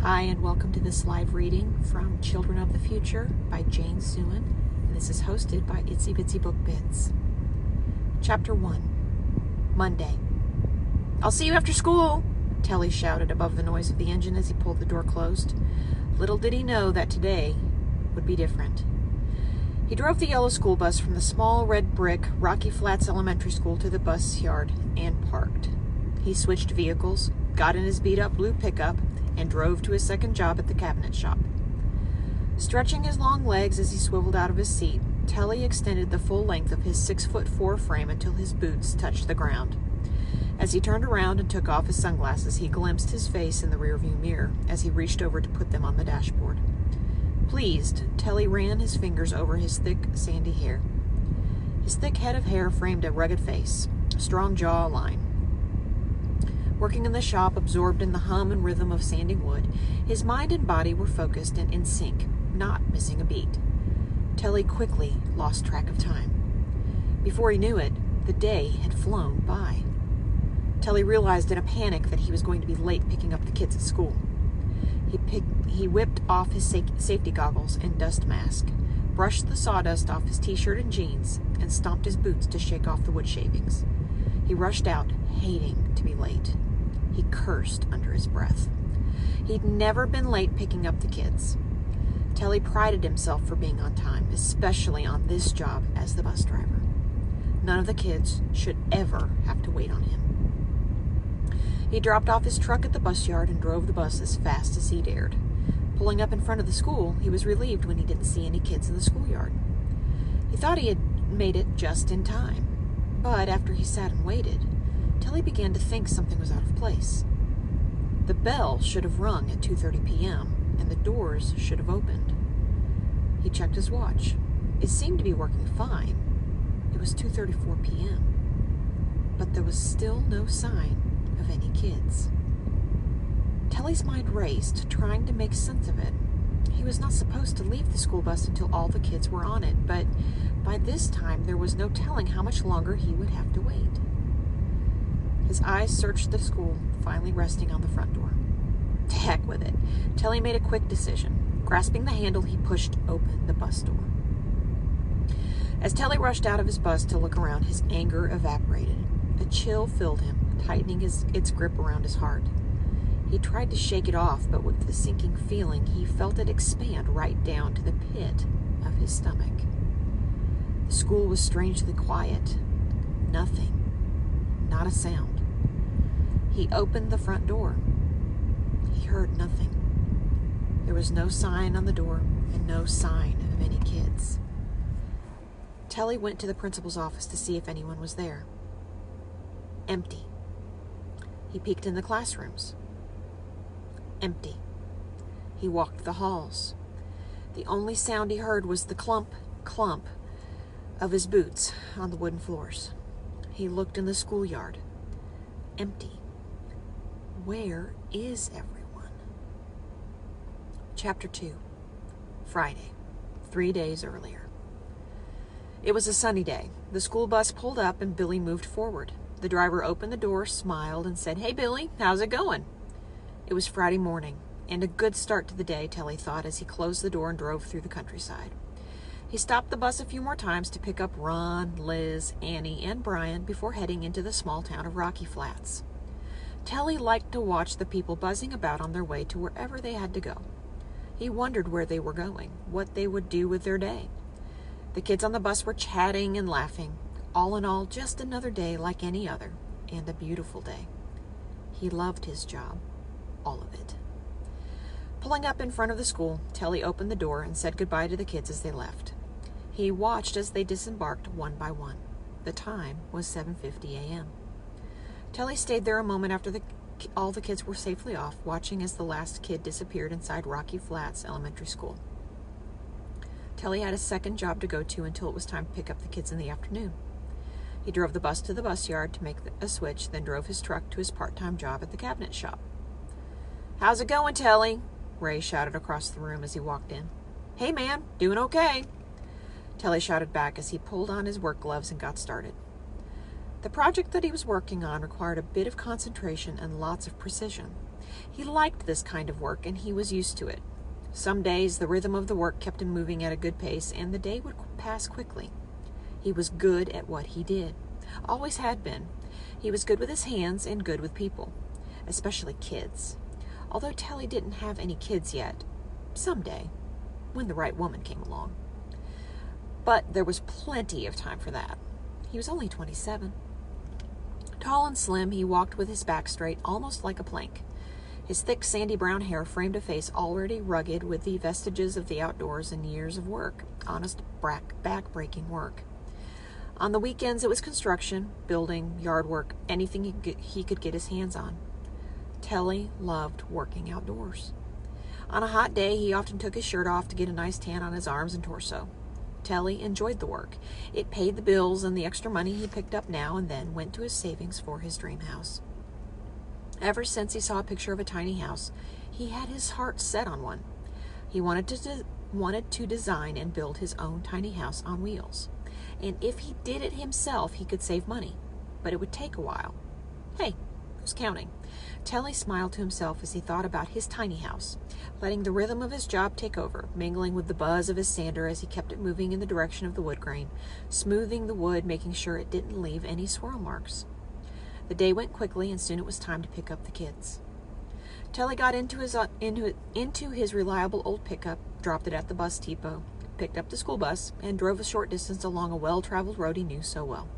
Hi, and welcome to this live reading from Children of the Future by Jane Suen, and this is hosted by Itsy Bitsy Book Bits. Chapter 1, Monday. "I'll see you after school," Telly shouted above the noise of the engine as he pulled the door closed. Little did he know that today would be different. He drove the yellow school bus from the small red brick Rocky Flats Elementary School to the bus yard and parked. He switched vehicles, got in his beat-up blue pickup, and drove to his second job at the cabinet shop. Stretching his long legs as he swiveled out of his seat, Telly extended the full length of his 6'4" frame until his boots touched the ground. As he turned around and took off his sunglasses, he glimpsed his face in the rearview mirror as he reached over to put them on the dashboard. Pleased, Telly ran his fingers over his thick, sandy hair. His thick head of hair framed a rugged face, a strong jawline. Working in the shop, absorbed in the hum and rhythm of sanding wood, his mind and body were focused and in sync, not missing a beat. Telly quickly lost track of time. Before he knew it, the day had flown by. Telly realized in a panic that he was going to be late picking up the kids at school. He whipped off his safety goggles and dust mask, brushed the sawdust off his t-shirt and jeans, and stomped his boots to shake off the wood shavings. He rushed out, hating to be late. He cursed under his breath. He'd never been late picking up the kids. Telly prided himself for being on time, especially on this job as the bus driver. None of the kids should ever have to wait on him. He dropped off his truck at the bus yard and drove the bus as fast as he dared. Pulling up in front of the school, he was relieved when he didn't see any kids in the schoolyard. He thought he had made it just in time, but after he sat and waited, Telly began to think something was out of place. The bell should have rung at 2:30 p.m., and the doors should have opened. He checked his watch. It seemed to be working fine. It was 2:34 p.m., but there was still no sign of any kids. Telly's mind raced, trying to make sense of it. He was not supposed to leave the school bus until all the kids were on it, but by this time there was no telling how much longer he would have to wait. His eyes searched the school, finally resting on the front door. To heck with it. Telly made a quick decision. Grasping the handle, he pushed open the bus door. As Telly rushed out of his bus to look around, his anger evaporated. A chill filled him, tightening its grip around his heart. He tried to shake it off, but with the sinking feeling, he felt it expand right down to the pit of his stomach. The school was strangely quiet. Nothing. Not a sound. He opened the front door. He heard nothing. There was no sign on the door and no sign of any kids. Telly went to the principal's office to see if anyone was there. Empty. He peeked in the classrooms. Empty. He walked the halls. The only sound he heard was the clump of his boots on the wooden floors. He looked in the schoolyard. Empty. Where is everyone? Chapter 2, Friday, 3 days earlier. It was a sunny day. The school bus pulled up and Billy moved forward. The driver opened the door, smiled, and said, "Hey, Billy, how's it going?" It was Friday morning, and a good start to the day, Telly thought, as he closed the door and drove through the countryside. He stopped the bus a few more times to pick up Ron, Liz, Annie, and Brian before heading into the small town of Rocky Flats. Telly liked to watch the people buzzing about on their way to wherever they had to go. He wondered where they were going, what they would do with their day. The kids on the bus were chatting and laughing. All in all, just another day like any other, and a beautiful day. He loved his job, all of it. Pulling up in front of the school, Telly opened the door and said goodbye to the kids as they left. He watched as they disembarked one by one. The time was 7:50 a.m. Telly stayed there a moment after all the kids were safely off, watching as the last kid disappeared inside Rocky Flats Elementary School. Telly had a second job to go to until it was time to pick up the kids in the afternoon. He drove the bus to the bus yard to make a switch, then drove his truck to his part-time job at the cabinet shop. "How's it going, Telly?" Ray shouted across the room as he walked in. "Hey, man, doing okay." Telly shouted back as he pulled on his work gloves and got started. The project that he was working on required a bit of concentration and lots of precision. He liked this kind of work, and he was used to it. Some days, the rhythm of the work kept him moving at a good pace, and the day would pass quickly. He was good at what he did. Always had been. He was good with his hands and good with people, especially kids. Although Telly didn't have any kids yet. Someday, when the right woman came along. But there was plenty of time for that. He was only 27. Tall and slim, he walked with his back straight, almost like a plank. His thick, sandy brown hair framed a face already rugged with the vestiges of the outdoors and years of work, honest, back-breaking work. On the weekends, it was construction, building, yard work, anything he could get his hands on. Telly loved working outdoors. On a hot day, he often took his shirt off to get a nice tan on his arms and torso. Telly enjoyed the work. It paid the bills, and the extra money he picked up now and then went to his savings for his dream house. Ever since he saw a picture of a tiny house, he had his heart set on one. He wanted to design and build his own tiny house on wheels. And if he did it himself, he could save money. But it would take a while. Hey, who's counting? Telly smiled to himself as he thought about his tiny house, letting the rhythm of his job take over, mingling with the buzz of his sander as he kept it moving in the direction of the wood grain, smoothing the wood, making sure it didn't leave any swirl marks. The day went quickly, and soon it was time to pick up the kids. Telly got into his reliable old pickup, dropped it at the bus depot, picked up the school bus, and drove a short distance along a well-traveled road he knew so well.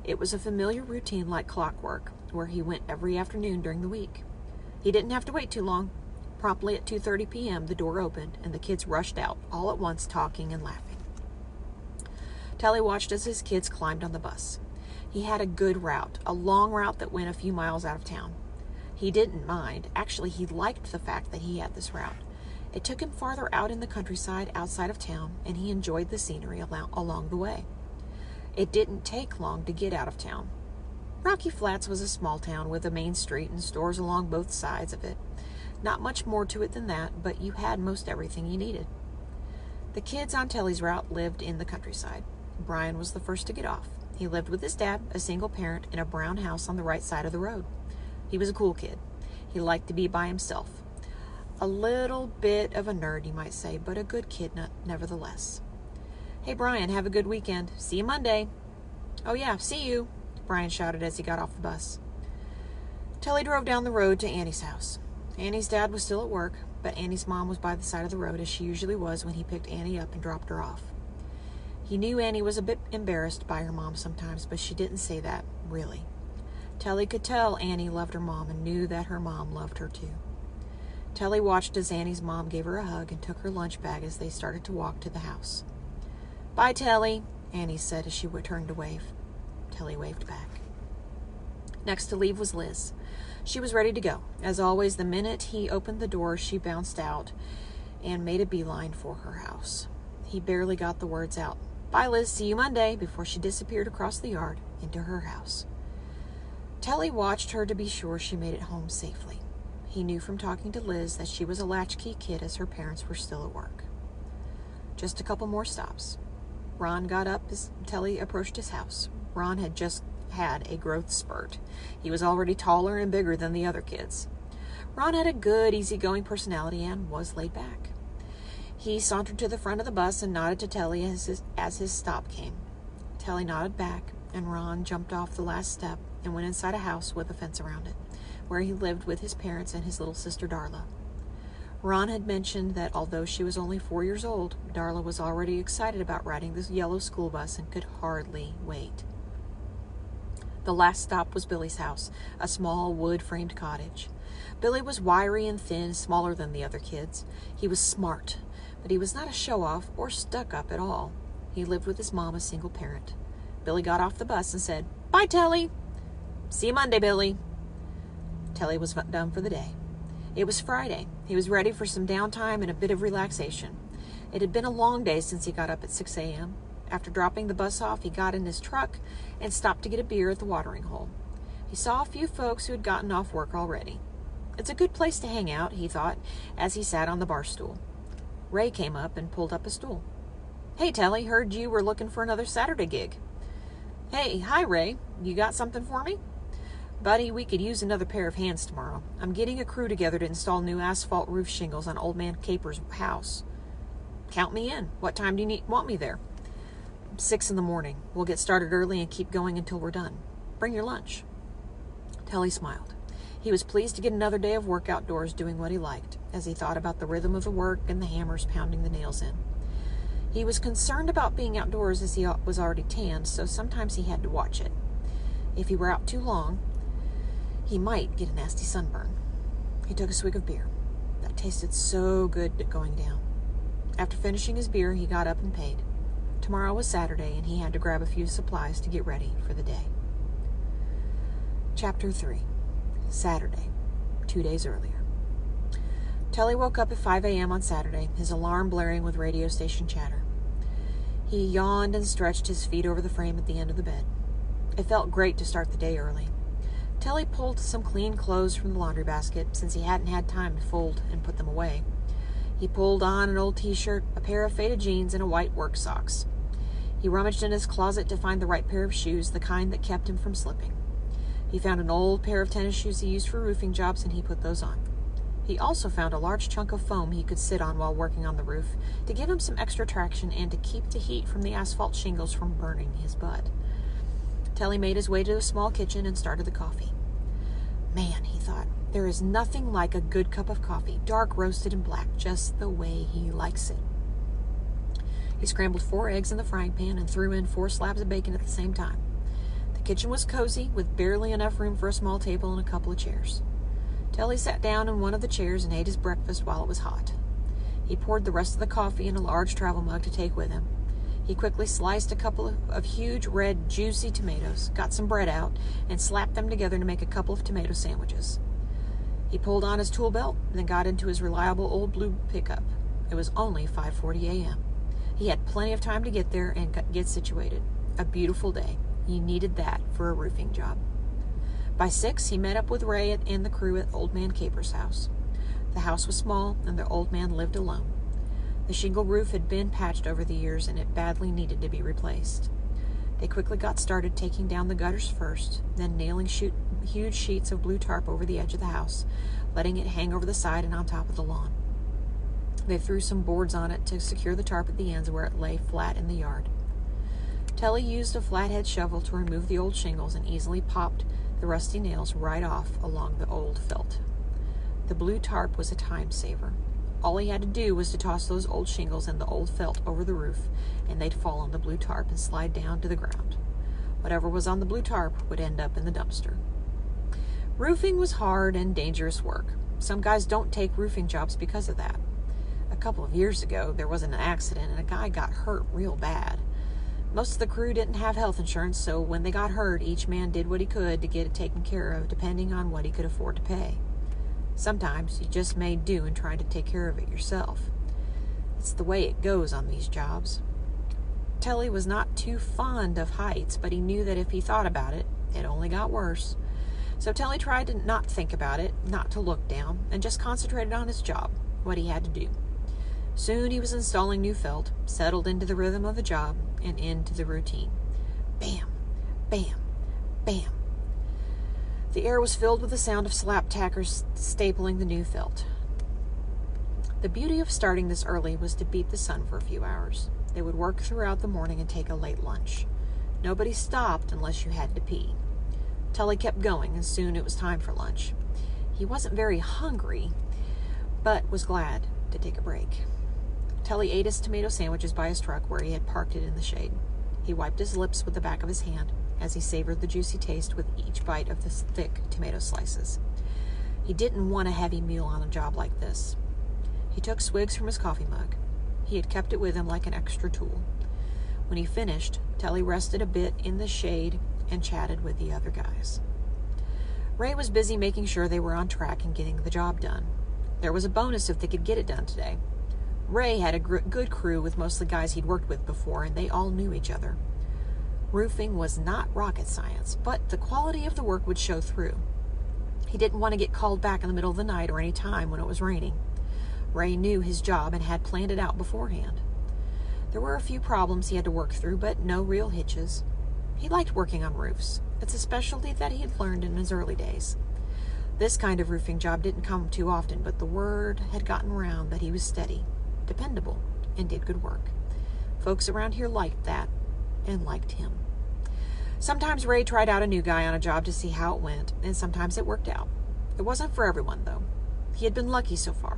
It was a familiar routine like clockwork, where he went every afternoon during the week. He didn't have to wait too long. Promptly at 2:30 p.m., the door opened, and the kids rushed out, all at once talking and laughing. Telly watched as his kids climbed on the bus. He had a good route, a long route that went a few miles out of town. He didn't mind. Actually, he liked the fact that he had this route. It took him farther out in the countryside outside of town, and he enjoyed the scenery along the way. It didn't take long to get out of town. Rocky Flats was a small town with a main street and stores along both sides of it. Not much more to it than that, but you had most everything you needed. The kids on Telly's route lived in the countryside. Brian was the first to get off. He lived with his dad, a single parent, in a brown house on the right side of the road. He was a cool kid. He liked to be by himself. A little bit of a nerd, you might say, but a good kid nevertheless. Hey, Brian, have a good weekend. See you Monday. Oh, yeah, see you, Brian shouted as he got off the bus. Telly drove down the road to Annie's house. Annie's dad was still at work, but Annie's mom was by the side of the road as she usually was when he picked Annie up and dropped her off. He knew Annie was a bit embarrassed by her mom sometimes, but she didn't say that, really. Telly could tell Annie loved her mom and knew that her mom loved her too. Telly watched as Annie's mom gave her a hug and took her lunch bag as they started to walk to the house. Bye, Telly, Annie said as she turned to wave. Telly waved back. Next to leave was Liz. She was ready to go. As always, the minute he opened the door, she bounced out and made a beeline for her house. He barely got the words out. Bye, Liz, see you Monday, before she disappeared across the yard into her house. Telly watched her to be sure she made it home safely. He knew from talking to Liz that she was a latchkey kid as her parents were still at work. Just a couple more stops. Ron got up as Telly approached his house. Ron had just had a growth spurt. He was already taller and bigger than the other kids. Ron had a good, easygoing personality and was laid back. He sauntered to the front of the bus and nodded to Telly as his stop came. Telly nodded back, and Ron jumped off the last step and went inside a house with a fence around it, where he lived with his parents and his little sister Darla. Ron had mentioned that although she was only 4 years old, Darla was already excited about riding the yellow school bus and could hardly wait. The last stop was Billy's house, a small wood-framed cottage. Billy was wiry and thin, smaller than the other kids. He was smart, but he was not a show-off or stuck-up at all. He lived with his mom, a single parent. Billy got off the bus and said, Bye, Telly. See you Monday, Billy. Telly was done for the day. It was Friday. He was ready for some downtime and a bit of relaxation. It had been a long day since he got up at 6 a.m. After dropping the bus off, he got in his truck and stopped to get a beer at the watering hole. He saw a few folks who had gotten off work already. It's a good place to hang out, he thought, as he sat on the bar stool. Ray came up and pulled up a stool. Hey, Telly, heard you were looking for another Saturday gig. Hey, hi, Ray. You got something for me? "Buddy, we could use another pair of hands tomorrow. I'm getting a crew together to install new asphalt roof shingles on Old Man Caper's house." "Count me in. What time do you want me there?" 6 in the morning. We'll get started early and keep going until we're done. Bring your lunch." Telly smiled. He was pleased to get another day of work outdoors doing what he liked, as he thought about the rhythm of the work and the hammers pounding the nails in. He was concerned about being outdoors as he was already tanned, so sometimes he had to watch it. If he were out too long, he might get a nasty sunburn. He took a swig of beer. That tasted so good going down. After finishing his beer, he got up and paid. Tomorrow was Saturday, and he had to grab a few supplies to get ready for the day. Chapter 3. Saturday, 2 days earlier. Telly woke up at 5 a.m. on Saturday, his alarm blaring with radio station chatter. He yawned and stretched his feet over the frame at the end of the bed. It felt great to start the day early. Telly pulled some clean clothes from the laundry basket, since he hadn't had time to fold and put them away. He pulled on an old t-shirt, a pair of faded jeans, and a white work socks. He rummaged in his closet to find the right pair of shoes, the kind that kept him from slipping. He found an old pair of tennis shoes he used for roofing jobs, and he put those on. He also found a large chunk of foam he could sit on while working on the roof, to give him some extra traction and to keep the heat from the asphalt shingles from burning his butt. Telly made his way to the small kitchen and started the coffee. Man, he thought, there is nothing like a good cup of coffee, dark roasted and black, just the way he likes it. He scrambled 4 eggs in the frying pan and threw in 4 slabs of bacon at the same time. The kitchen was cozy, with barely enough room for a small table and a couple of chairs. Telly sat down in one of the chairs and ate his breakfast while it was hot. He poured the rest of the coffee in a large travel mug to take with him. He quickly sliced a couple of huge, red, juicy tomatoes, got some bread out, and slapped them together to make a couple of tomato sandwiches. He pulled on his tool belt and then got into his reliable old blue pickup. It was only 5:40 a.m. He had plenty of time to get there and get situated. A beautiful day. He needed that for a roofing job. By 6, he met up with Ray and the crew at Old Man Caper's house. The house was small, and the old man lived alone. The shingle roof had been patched over the years, and it badly needed to be replaced. They quickly got started taking down the gutters first, then nailing huge sheets of blue tarp over the edge of the house, letting it hang over the side and on top of the lawn. They threw some boards on it to secure the tarp at the ends where it lay flat in the yard. Telly used a flathead shovel to remove the old shingles and easily popped the rusty nails right off along the old felt. The blue tarp was a time saver. All he had to do was to toss those old shingles and the old felt over the roof, and they'd fall on the blue tarp and slide down to the ground. Whatever was on the blue tarp would end up in the dumpster. Roofing was hard and dangerous work. Some guys don't take roofing jobs because of that. A couple of years ago, there was an accident and a guy got hurt real bad. Most of the crew didn't have health insurance, so when they got hurt, each man did what he could to get it taken care of, depending on what he could afford to pay. Sometimes you just made do in trying to take care of it yourself. It's the way it goes on these jobs. Telly was not too fond of heights, but he knew that if he thought about it, it only got worse. So Telly tried to not think about it, not to look down, and just concentrated on his job, what he had to do. Soon he was installing new felt, settled into the rhythm of the job, and into the routine. Bam, bam, bam. The air was filled with the sound of slap tackers stapling the new felt. The beauty of starting this early was to beat the sun for a few hours. They would work throughout the morning and take a late lunch. Nobody stopped unless you had to pee. Telly kept going, and soon it was time for lunch. He wasn't very hungry, but was glad to take a break. Telly ate his tomato sandwiches by his truck where he had parked it in the shade. He wiped his lips with the back of his hand as he savored the juicy taste with each bite of the thick tomato slices. He didn't want a heavy meal on a job like this. He took swigs from his coffee mug. He had kept it with him like an extra tool. When he finished, Telly rested a bit in the shade and chatted with the other guys. Ray was busy making sure they were on track and getting the job done. There was a bonus if they could get it done today. Ray had a good crew with mostly guys he'd worked with before, and they all knew each other. Roofing was not rocket science, but the quality of the work would show through. He didn't want to get called back in the middle of the night or any time when it was raining. Ray knew his job and had planned it out beforehand. There were a few problems he had to work through, but no real hitches. He liked working on roofs. It's a specialty that he had learned in his early days. This kind of roofing job didn't come too often, but the word had gotten around that he was steady, dependable, and did good work. Folks around here liked that, and liked him. Sometimes Ray tried out a new guy on a job to see how it went, and sometimes it worked out. It wasn't for everyone, though. He had been lucky so far.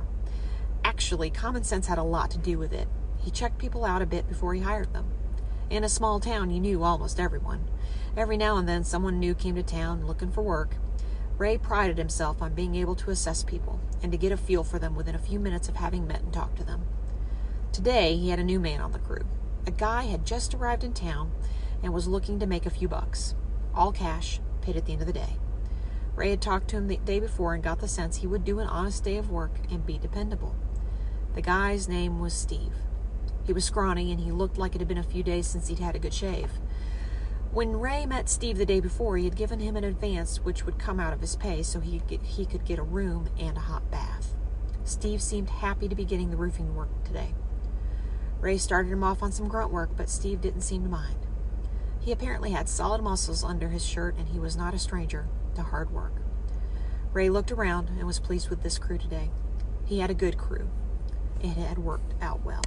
Actually, common sense had a lot to do with it. He checked people out a bit before he hired them. In a small town, you knew almost everyone. Every now and then, someone new came to town looking for work. Ray prided himself on being able to assess people and to get a feel for them within a few minutes of having met and talked to them. Today, he had a new man on the crew. A guy had just arrived in town and was looking to make a few bucks. All cash, paid at the end of the day. Ray had talked to him the day before and got the sense he would do an honest day of work and be dependable. The guy's name was Steve. He was scrawny and he looked like it had been a few days since he'd had a good shave. When Ray met Steve the day before, he had given him an advance which would come out of his pay so he could get a room and a hot bath. Steve seemed happy to be getting the roofing work today. Ray started him off on some grunt work, but Steve didn't seem to mind. He apparently had solid muscles under his shirt, and he was not a stranger to hard work. Ray looked around and was pleased with this crew today. He had a good crew. It had worked out well.